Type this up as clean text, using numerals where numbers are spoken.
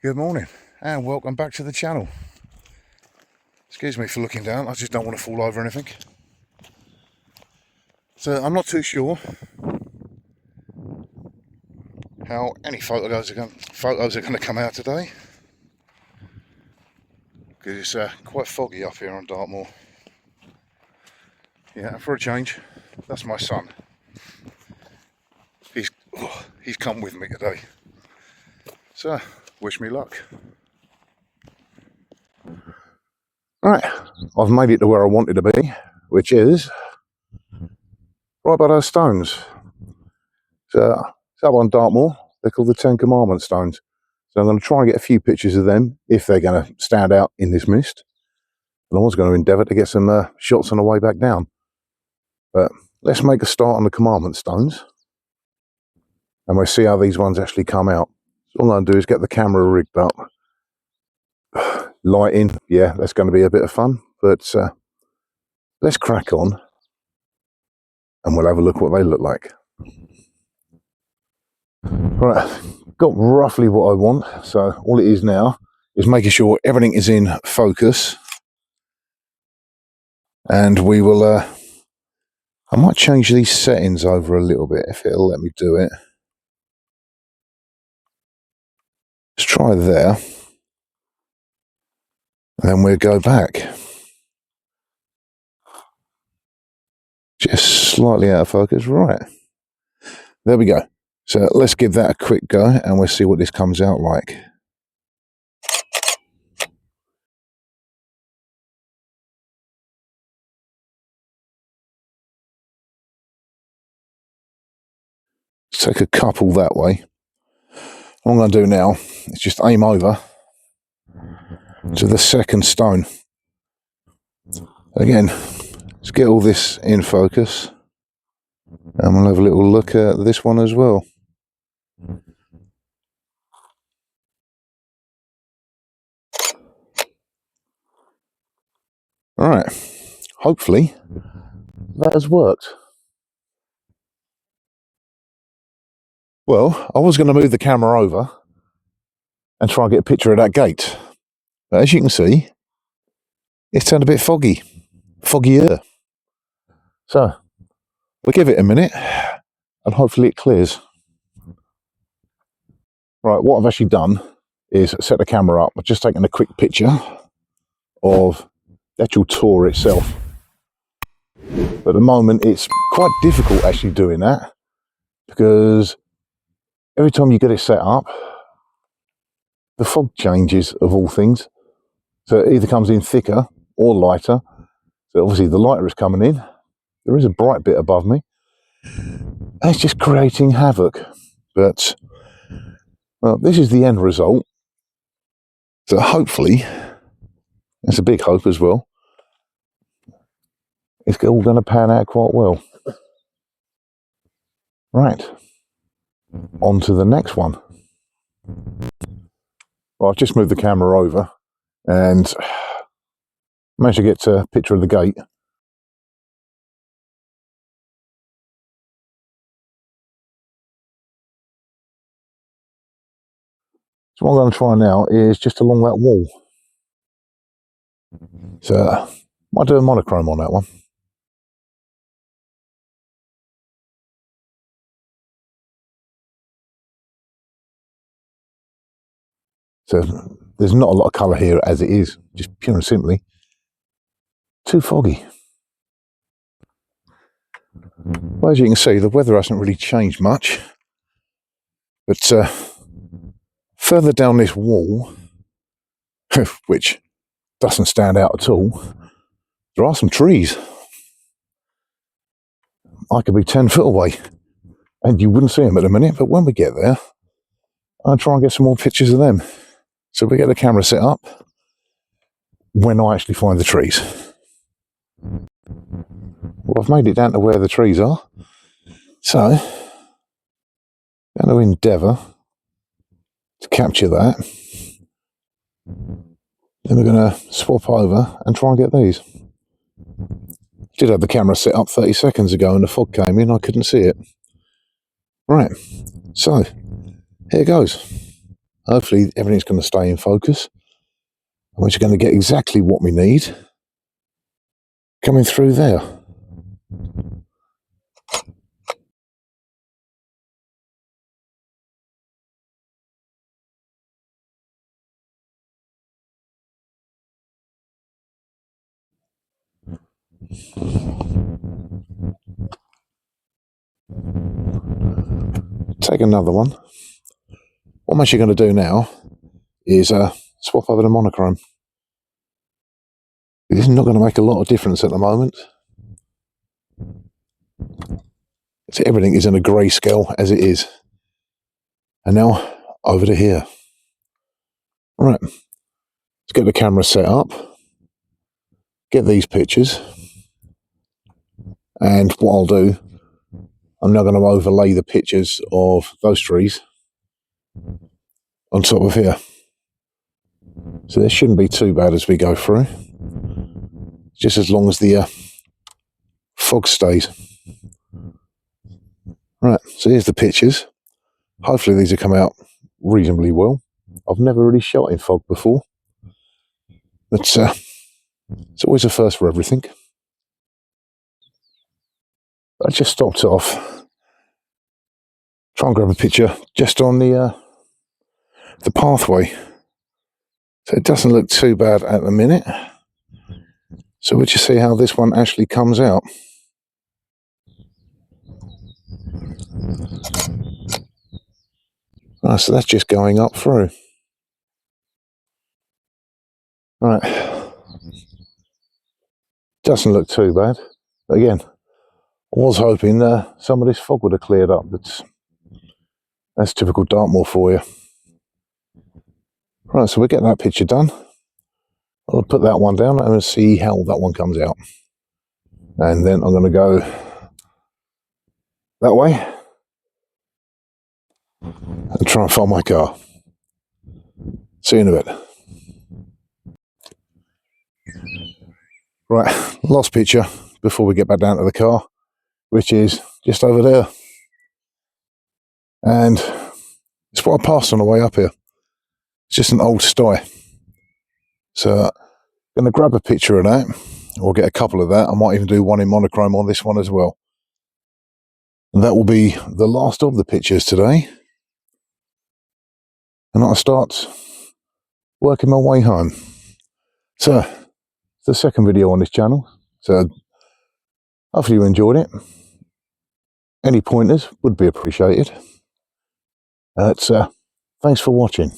Good morning and welcome back to the channel. Excuse me for looking down, I just don't want to fall over anything. So I'm not too sure how any photos are going to come out today, because it's quite foggy up here on Dartmoor. Yeah, and for a change, that's my son. He's come with me today. So wish me luck. Right, I've made it to where I wanted to be, which is right by those stones. So it's up on Dartmoor. They're called the 10 commandment stones. So I'm going to try and get a few pictures of them if they're going to stand out in this mist. And I was going to endeavour to get some shots on the way back down. But let's make a start on the commandment stones, and we'll see how these ones actually come out. So all I'm going to do is get the camera rigged up. Lighting, yeah, that's going to be a bit of fun. But let's crack on and we'll have a look what they look like. Right, got roughly what I want. So all it is now is making sure everything is in focus. And we will, I might change these settings over a little bit if it'll let me do it. Let's try there. And then we'll go back. Just slightly out of focus, right. There we go. So let's give that a quick go and we'll see what this comes out like. Let's take a couple that way. What I'm going to do now is just aim over to the second stone. Again, let's get all this in focus and we'll have a little look at this one as well. Alright, hopefully that has worked. Well, I was going to move the camera over and try and get a picture of that gate. But as you can see, it's turned a bit foggy. Foggier. So, we'll give it a minute and hopefully it clears. Right, what I've actually done is set the camera up. I've just taken a quick picture of the actual tour itself. But at the moment it's quite difficult actually doing that, because every time you get it set up, the fog changes of all things. So it either comes in thicker or lighter. So obviously the lighter is coming in. There is a bright bit above me. And it's just creating havoc. But, well, this is the end result. So hopefully, that's a big hope as well, it's all going to pan out quite well. Right. On to the next one. Well, I've just moved the camera over and managed to get a picture of the gate. So what I'm going to try now is just along that wall. So might do a monochrome on that one. So there's not a lot of colour here as it is, just pure and simply too foggy. Well, as you can see, the weather hasn't really changed much. But further down this wall, which doesn't stand out at all, there are some trees. I could be 10 foot away and you wouldn't see them at the minute, but when we get there, I'll try and get some more pictures of them. So we get the camera set up when I actually find the trees. Well, I've made it down to where the trees are. So, I'm going to endeavour to capture that. Then we're going to swap over and try and get these. Did have the camera set up 30 seconds ago and the fog came in, I couldn't see it. Right, so here goes. Hopefully everything's going to stay in focus. And we're just going to get exactly what we need coming through there. Take another one. What I'm actually going to do now is swap over the monochrome. This is not going to make a lot of difference at the moment. So everything is in a grayscale as it is. And now over to here. All right, let's get the camera set up, get these pictures, and what I'll do, I'm now going to overlay the pictures of those trees on top of here. So this shouldn't be too bad as we go through, just as long as the fog stays. Right, so here's the pictures. Hopefully these will come out reasonably well. I've never really shot in fog before, but it's always a first for everything. I just stopped off, try and grab a picture just on the pathway. So it doesn't look too bad at the minute. So we'll just see how this one actually comes out. Right, so that's just going up through. Right. Doesn't look too bad. Again, I was hoping some of this fog would have cleared up, but that's typical Dartmoor for you. Right, so we'll get that picture done. I'll put that one down and see how that one comes out. And then I'm going to go that way and try and find my car. See you in a bit. Right, last picture before we get back down to the car, which is just over there. And it's what I passed on the way up here. It's just an old sty. So I'm going to grab a picture of that, or get a couple of that. I might even do one in monochrome on this one as well. And that will be the last of the pictures today. And I'll start working my way home. So, it's the second video on this channel. So, hopefully you enjoyed it. Any pointers would be appreciated. Thanks for watching.